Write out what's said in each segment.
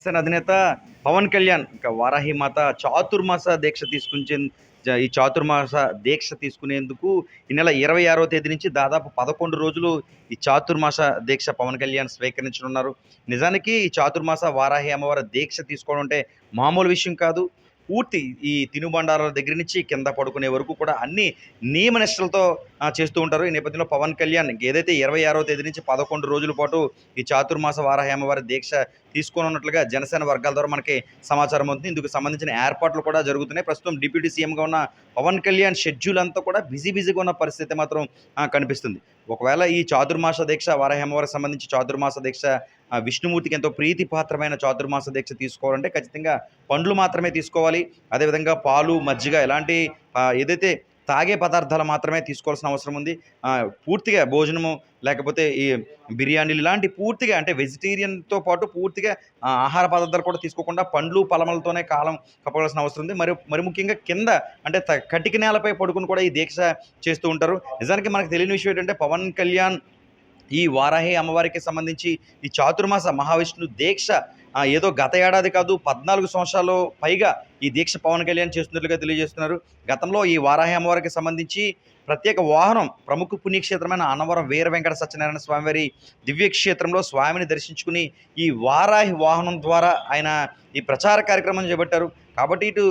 జనసేన అధినేత పవన్ కళ్యాణ్ ఇంకా వారాహి మాత చాతుర్మాస దీక్ష ఈ చాతుర్మాస దీక్ష తీసుకునేందుకు ఈ నెల 26వ తేదీ నుంచి దాదాపు 11 రోజులు ఈ చాతుర్మాస దీక్ష పవన్ కళ్యాణ్ స్వీకరించనున్నారు. నిజానికి ఈ చాతుర్మాస వారాహి అమ్మవారి దీక్ష తీసుకోవడం అంటే మామూలు విషయం కాదు. పూర్తి ఈ తినుబండారాల దగ్గర నుంచి కింద పడుకునే వరకు కూడా అన్ని నియమ నిష్టలతో చేస్తూ ఉంటారు. ఈ నేపథ్యంలో పవన్ కళ్యాణ్ ఏదైతే 26వ తేదీ నుంచి 11 రోజుల పాటు ఈ చాతుర్మాస వారాహి అమ్మవారి దీక్ష తీసుకోనున్నట్లుగా జనసేన వర్గాల ద్వారా మనకి సమాచారం అవుతుంది. ఇందుకు సంబంధించిన ఏర్పాట్లు కూడా జరుగుతున్నాయి. ప్రస్తుతం డిప్యూటీ సీఎంగా ఉన్న పవన్ కళ్యాణ్ షెడ్యూల్ అంతా కూడా బిజీగా ఉన్న పరిస్థితి మాత్రం కనిపిస్తుంది. ఒకవేళ ఈ చాతుర్మాస దీక్ష వారాహి అమ్మవారికి సంబంధించి చాతుర్మాస దీక్ష విష్ణుమూర్తికి ఎంతో ప్రీతిపాత్రమైన చాతుర్మాస దీక్ష తీసుకోవాలంటే ఖచ్చితంగా పండ్లు మాత్రమే తీసుకోవాలి. అదేవిధంగా పాలు, మజ్జిగ ఇలాంటి ఏదైతే తాగే పదార్థాలు మాత్రమే తీసుకోవాల్సిన అవసరం ఉంది. పూర్తిగా భోజనము లేకపోతే ఈ బిర్యానీలు ఇలాంటి పూర్తిగా అంటే వెజిటేరియన్తో పాటు పూర్తిగా ఆహార పదార్థాలు కూడా తీసుకోకుండా పండ్లు పలమలతోనే కాలం కప్పవలసిన అవసరం ఉంది. మరి ముఖ్యంగా కింద అంటే కటిక నేలపై పడుకుని కూడా ఈ దీక్ష చేస్తూ ఉంటారు. నిజానికి మనకు తెలియని విషయం ఏంటంటే పవన్ కళ్యాణ్ ఈ వారాహి అమ్మవారికి సంబంధించి ఈ చాతుర్మాస మహావిష్ణు దీక్ష ఏదో గత ఏడాది కాదు 14 సంవత్సరాలు పైగా ఈ దీక్ష పవన్ కళ్యాణ్ చేస్తున్నట్లుగా తెలియజేస్తున్నారు. గతంలో ఈ వారాహి అమ్మవారికి సంబంధించి ప్రత్యేక వాహనం ప్రముఖ పుణ్యక్షేత్రమైన అన్నవరం వీర వెంకట సత్యనారాయణ స్వామివారి దివ్యక్షేత్రంలో స్వామిని దర్శించుకుని ఈ వారాహి వాహనం ద్వారా ఆయన ఈ ప్రచార కార్యక్రమం చేపట్టారు. కాబట్టి ఇటు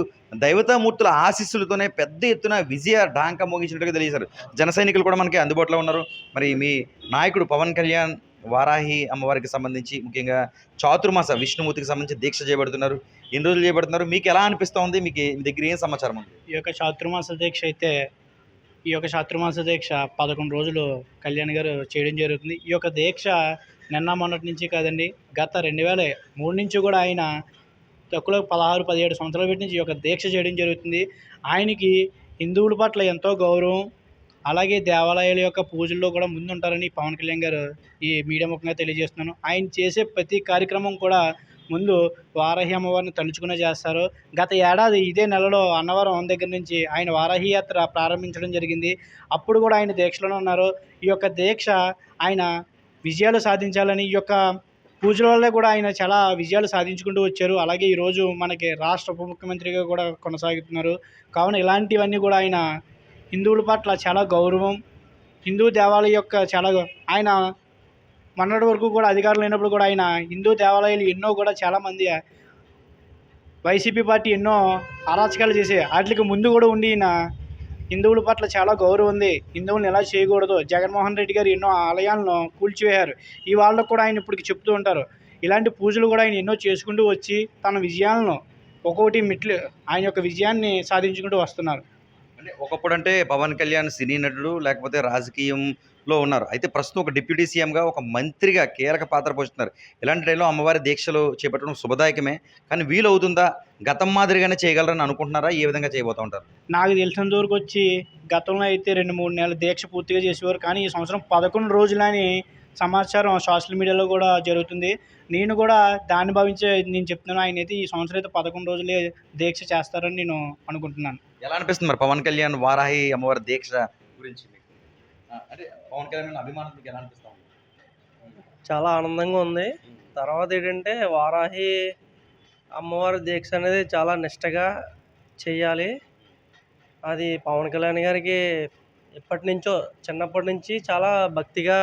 దైవతామూర్తుల ఆశీస్సులతోనే పెద్ద ఎత్తున విజయ ఢాంకా మోగించినట్టుగా తెలియజేశారు. జన సైనికులు కూడా మనకి అందుబాటులో ఉన్నారు. మరి మీ నాయకుడు పవన్ కళ్యాణ్ వారాహి అమ్మవారికి సంబంధించి ముఖ్యంగా చాతుర్మాస విష్ణుమూర్తికి సంబంధించి దీక్ష చేయబడుతున్నారు. ఎన్ని రోజులు చేయబడుతున్నారు? మీకు ఎలా అనిపిస్తోంది? మీ దగ్గర ఏం సమాచారం ఉంది? ఈ యొక్క చాతుర్మాస దీక్ష 11 రోజులు కళ్యాణ్ గారు చేయడం జరుగుతుంది. ఈ యొక్క దీక్ష నిన్న మొన్నటి నుంచి కాదండి, గత 2003 నుంచి కూడా ఆయన తక్కువలో 16-17 సంవత్సరాల పెట్టి నుంచి ఈ యొక్క దీక్ష చేయడం జరుగుతుంది. ఆయనకి హిందువుల పట్ల ఎంతో గౌరవం, అలాగే దేవాలయాల యొక్క పూజల్లో కూడా ముందుంటారని పవన్ కళ్యాణ్ గారు ఈ మీడియా ముఖంగా తెలియజేస్తున్నాను. ఆయన చేసే ప్రతి కార్యక్రమం కూడా ముందు వారాహి అమ్మవారిని తలుచుకునే చేస్తారు. గత ఏడాది ఇదే నెలలో అన్నవరం దగ్గర నుంచి ఆయన వారాహి యాత్ర ప్రారంభించడం జరిగింది. అప్పుడు కూడా ఆయన దీక్షలోనే ఉన్నారు. ఈ యొక్క దీక్ష ఆయన విజయాలు సాధించాలని, ఈ యొక్క పూజల వల్లే కూడా ఆయన చాలా విజయాలు సాధించుకుంటూ వచ్చారు. అలాగే ఈరోజు మనకి రాష్ట్ర ఉప ముఖ్యమంత్రిగా కూడా కొనసాగుతున్నారు. కావున ఇలాంటివన్నీ కూడా ఆయన హిందువుల పట్ల చాలా గౌరవం, హిందూ దేవాలయం యొక్క ఆయన మొన్నటి వరకు కూడా అధికారం లేనప్పుడు కూడా ఆయన హిందూ దేవాలయాలు ఎన్నో కూడా చాలామంది వైసీపీ పార్టీ ఎన్నో అరాచకాలు చేసే వాటికి ముందు కూడా ఉండి ఈయన హిందువుల పట్ల చాలా గౌరవం ఉంది, హిందువులను ఎలా చేయకూడదు, జగన్మోహన్ రెడ్డి గారు ఎన్నో ఆలయాలను కూల్చివేశారు, ఈ వాళ్ళకు కూడా ఆయన ఇప్పటికి చెప్తూ ఉంటారు. ఇలాంటి పూజలు కూడా ఆయన ఎన్నో చేసుకుంటూ వచ్చి తన విజయాలను ఒక్కొక్కటి మెట్లు ఆయన యొక్క విజయాన్ని సాధించుకుంటూ వస్తున్నారు. అంటే ఒకప్పుడు అంటే పవన్ కళ్యాణ్ సినీ నటుడు లేకపోతే రాజకీయంలో ఉన్నారు. అయితే ప్రస్తుతం ఒక డిప్యూటీ సీఎంగా ఒక మంత్రిగా కీలక పాత్ర పోషిస్తున్నారు. ఇలాంటి టైంలో అమ్మవారి దీక్షలు చేపట్టడం శుభదాయకమే. కానీ వీలు అవుతుందా? గతం మాదిరిగానే చేయగలరని అనుకుంటున్నారా? ఏ విధంగా చేయబోతూ ఉంటారు? నాకు తెలిసినంత వరకు వచ్చి గతంలో అయితే 2-3 నెలల దీక్ష పూర్తిగా చేసేవారు. కానీ ఈ సంవత్సరం 11 రోజులని సమాచారం సోషల్ మీడియాలో కూడా జరుగుతుంది. నేను కూడా దాన్ని భావించే నేను చెప్తున్నాను. ఆయన అయితే ఈ సంవత్సరం అయితే 11 రోజులే దీక్ష చేస్తారని నేను అనుకుంటున్నాను. ఎలా అనిపిస్తుంది మరి పవన్ కళ్యాణ్ వారాహి అమ్మవారి దీక్ష గురించి మీకు? అంటే పవన్ కళ్యాణ్ అభిమానం మీకు ఎలా అనిపిస్తుంది? చాలా ఆనందంగా ఉంది. తర్వాత ఏంటంటే వారాహి అమ్మవారి దీక్ష అనేది చాలా నిష్టగా చేయాలి. అది పవన్ కళ్యాణ్ గారికి ఎప్పటి నుంచో చిన్నప్పటి నుంచి చాలా భక్తిగా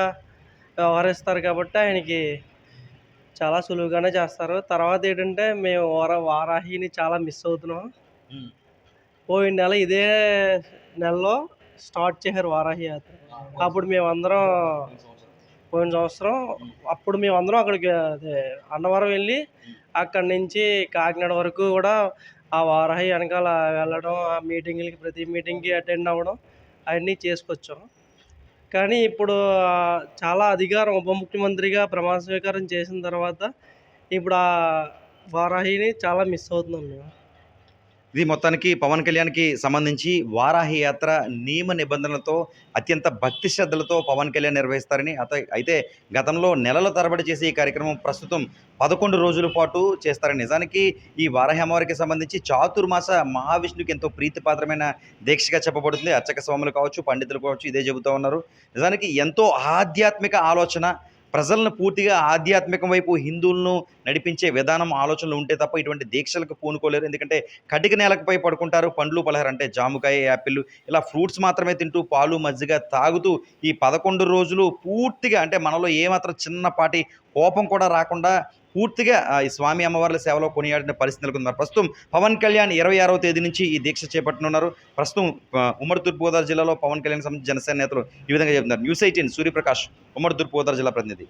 వ్యవహరిస్తారు కాబట్టి ఆయనకి చాలా సులువుగానే చేస్తారు. తర్వాత ఏంటంటే మేము వారాహిని చాలా మిస్ అవుతున్నాం. పోయిన నెల ఇదే నెలలో స్టార్ట్ చేశారు వారాహి యాత్ర. అప్పుడు మేమందరం పోయిన సంవత్సరం అప్పుడు మేమందరం అక్కడికి అన్నవరం వెళ్ళి అక్కడి నుంచి కాకినాడ వరకు కూడా ఆ వారాహి వెనకాల వెళ్ళడం, ఆ మీటింగ్లకి ప్రతి మీటింగ్కి అటెండ్ అవ్వడం అవన్నీ చేసుకొచ్చాం. కానీ ఇప్పుడు చాలా అధికారం ఉప ముఖ్యమంత్రిగా ప్రమాణ స్వీకారం చేసిన తర్వాత ఇప్పుడు ఆ వారాహిని చాలా మిస్ అవుతున్నాం మేము. ఇది మొత్తానికి పవన్ కళ్యాణ్కి సంబంధించి వారాహి యాత్ర నియమ నిబంధనలతో అత్యంత భక్తి శ్రద్ధలతో పవన్ కళ్యాణ్ నిర్వహిస్తారని, అయితే గతంలో నెలల తరబడి చేసే ఈ కార్యక్రమం ప్రస్తుతం 11 రోజుల పాటు చేస్తారని. నిజానికి ఈ వారాహి అమ్మవారికి సంబంధించి చాతుర్మాస మహావిష్ణుకి ఎంతో ప్రీతిపాత్రమైన దీక్షగా చెప్పబడుతుంది. అర్చక స్వాములు కావచ్చు, పండితులు కావచ్చు ఇదే చెబుతూ ఉన్నారు. నిజానికి ఎంతో ఆధ్యాత్మిక ఆలోచన, ప్రజలను పూర్తిగా ఆధ్యాత్మికం వైపు హిందువులను నడిపించే విధానం ఆలోచనలు ఉంటే తప్ప ఇటువంటి దీక్షలకు పూనుకోలేరు. ఎందుకంటే కటిక నేలపై పడుకుంటారు. పండ్లు పలహారం అంటే జామకాయ, యాపిల్ ఇలా ఫ్రూట్స్ మాత్రమే తింటూ పాలు మజ్జిగ తాగుతూ ఈ 11 రోజులు పూర్తిగా అంటే మనలో ఏమాత్రం చిన్నపాటి కోపం కూడా రాకుండా పూర్తిగా ఈ స్వామి అమ్మవార్ల సేవలో కొనియాడిన పరిస్థితి నెలకొంది. మరి ప్రస్తుతం పవన్ కళ్యాణ్ 26వ తేదీ నుంచి ఈ దీక్ష చేపట్టనున్నారు. ప్రస్తుతం ఉమ్మడి తూర్పుగోదావరి జిల్లాలో పవన్ కళ్యాణ్ సంబంధించిన జనసేన నేతలు ఈ విధంగా చెబుతున్నారు. న్యూస్ 18 సూర్యప్రకాష్, ఉమ్మడి తూర్పుగోదావరి జిల్లా ప్రతినిధి.